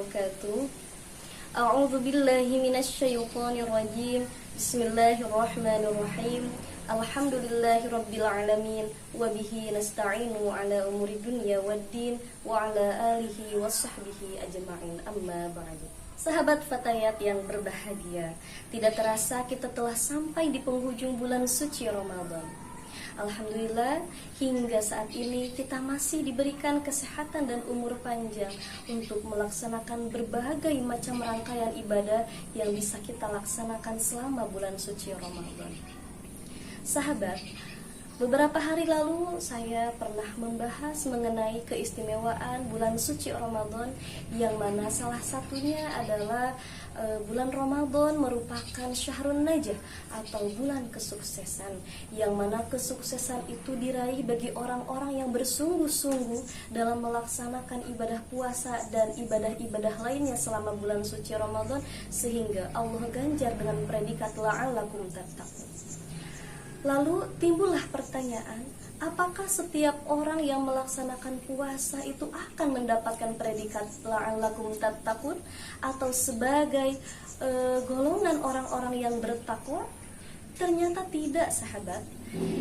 wabarakatuh. A'udzu billahi minasyaitonir rajim. Bismillahirrahmanirrahim. Alhamdulillahirabbil alamin wa bihi nasta'inu ala umuri dunya waddin wa ala alihi washabbihi ajma'in. Amma ba'du. Sahabat Fatayat yang berbahagia, tidak terasa kita telah sampai di penghujung bulan suci Ramadan. Alhamdulillah, hingga saat ini kita masih diberikan kesehatan dan umur panjang untuk melaksanakan berbagai macam rangkaian ibadah yang bisa kita laksanakan selama bulan suci Ramadan. Sahabat, beberapa hari lalu saya pernah membahas mengenai keistimewaan bulan suci Ramadan, yang mana salah satunya adalah bulan Ramadan merupakan syahrun najah atau bulan kesuksesan, yang mana kesuksesan itu diraih bagi orang-orang yang bersungguh-sungguh dalam melaksanakan ibadah puasa dan ibadah-ibadah lainnya selama bulan suci Ramadan, sehingga Allah ganjar dengan predikat la'allakum tattaqun. Lalu timbullah pertanyaan, apakah setiap orang yang melaksanakan puasa itu akan mendapatkan predikat la'allakum tattaqun atau sebagai golongan orang-orang yang bertakwa? Ternyata tidak, sahabat.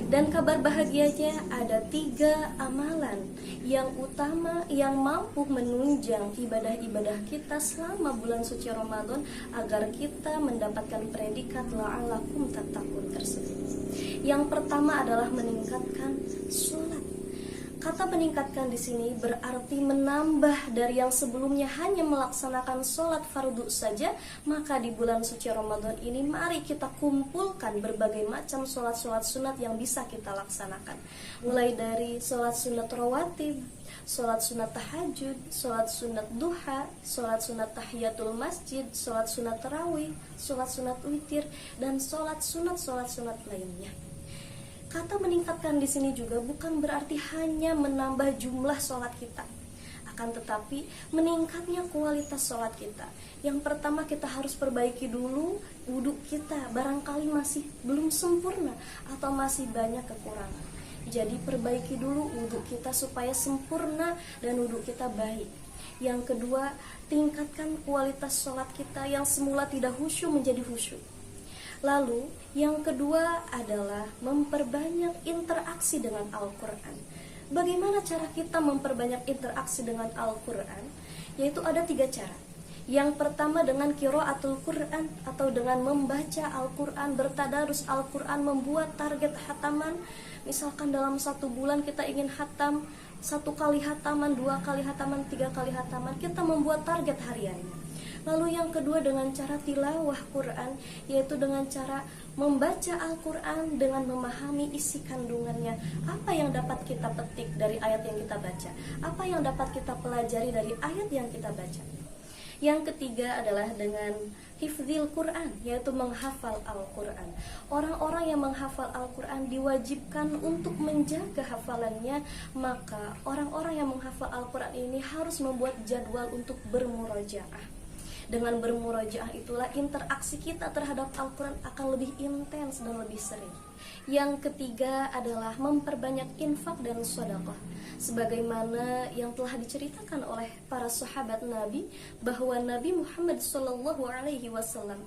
Dan kabar bahagianya, ada 3 amalan yang utama yang mampu menunjang ibadah-ibadah kita selama bulan suci Ramadan agar kita mendapatkan predikat la'allakum tattaqun tersebut. Yang pertama adalah meningkatkan sholat. Kata meningkatkan di sini berarti menambah dari yang sebelumnya hanya melaksanakan sholat fardu saja. Maka di bulan suci Ramadan ini mari kita kumpulkan berbagai macam sholat-sholat sunat yang bisa kita laksanakan. Mulai dari sholat sunat rawatib, sholat sunat tahajud, sholat sunat duha, sholat sunat tahiyatul masjid, sholat sunat tarawih, sholat sunat witir, dan sholat sunat lainnya. Kata meningkatkan di sini juga bukan berarti hanya menambah jumlah sholat kita, akan tetapi meningkatnya kualitas sholat kita. Yang pertama, kita harus perbaiki dulu wudhu kita, barangkali masih belum sempurna atau masih banyak kekurangan. Jadi perbaiki dulu wudhu kita supaya sempurna dan wudhu kita baik. Yang kedua, tingkatkan kualitas sholat kita yang semula tidak khusyuk menjadi khusyuk. Lalu yang kedua adalah memperbanyak interaksi dengan Al-Quran. Bagaimana cara kita memperbanyak interaksi dengan Al-Quran? Yaitu ada 3 cara. Yang pertama dengan qiraatul Quran atau dengan membaca Al-Quran, bertadarus Al-Quran, membuat target hataman. Misalkan dalam 1 bulan kita ingin hatam 1 kali hataman, 2 kali hataman, 3 kali hataman, kita membuat target hariannya. Lalu yang kedua dengan cara tilawah Quran, yaitu dengan cara membaca Al-Quran dengan memahami isi kandungannya. Apa yang dapat kita petik dari ayat yang kita baca? Apa yang dapat kita pelajari dari ayat yang kita baca? Yang ketiga adalah dengan hifdzil Quran, yaitu menghafal Al-Quran. Orang-orang yang menghafal Al-Quran diwajibkan untuk menjaga hafalannya. Maka orang-orang yang menghafal Al-Quran ini harus membuat jadwal untuk bermurojaah. Dengan bermurojaah itulah interaksi kita terhadap Al-Quran akan lebih intens dan lebih sering. Yang ketiga adalah memperbanyak infak dan sedekah. Sebagaimana yang telah diceritakan oleh para sahabat Nabi, bahwa Nabi Muhammad SAW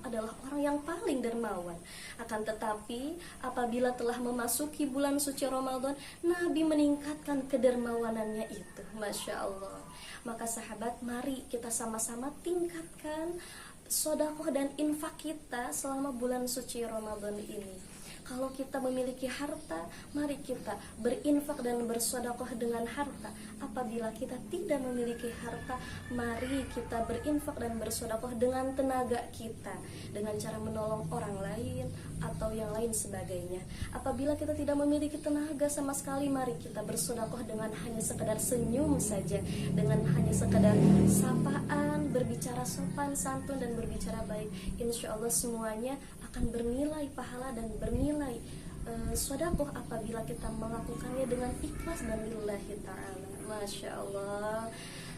adalah orang yang paling dermawan. Akan tetapi apabila telah memasuki bulan suci Ramadan, Nabi meningkatkan kedermawanannya itu. Masya Allah. Maka sahabat, mari kita sama-sama tingkatkan sedekah dan infak kita selama bulan suci Ramadan ini. Kalau kita memiliki harta, mari kita berinfak dan bersedekah dengan harta. Apabila kita tidak memiliki harta, mari kita berinfak dan bersedekah dengan tenaga kita, dengan cara menolong orang lain atau yang lain sebagainya. Apabila kita tidak memiliki tenaga sama sekali, mari kita bersedekah dengan hanya sekedar senyum saja, dengan hanya sekedar sapaan, berbicara sopan santun dan berbicara baik. Insya Allah semuanya akan bernilai pahala dan bernilai sedekah apabila kita melakukannya dengan ikhlas dan lillahi ta'ala. Masya Allah.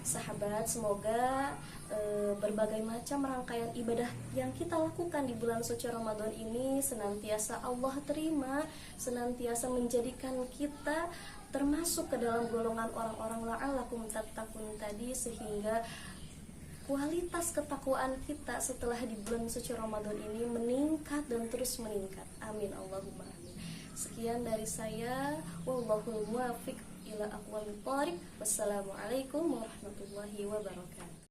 Sahabat, semoga berbagai macam rangkaian ibadah yang kita lakukan di bulan suci Ramadan ini senantiasa Allah terima, senantiasa menjadikan kita termasuk ke dalam golongan orang-orang la'allakum tattaqun tadi, sehingga kualitas ketakwaan kita setelah di bulan suci Ramadan ini meningkat dan terus meningkat. Amin Allahumma amin. Sekian dari saya, wallahul muwaffiq ila aqwamit thoriq. Wassalamualaikum warahmatullahi wabarakatuh.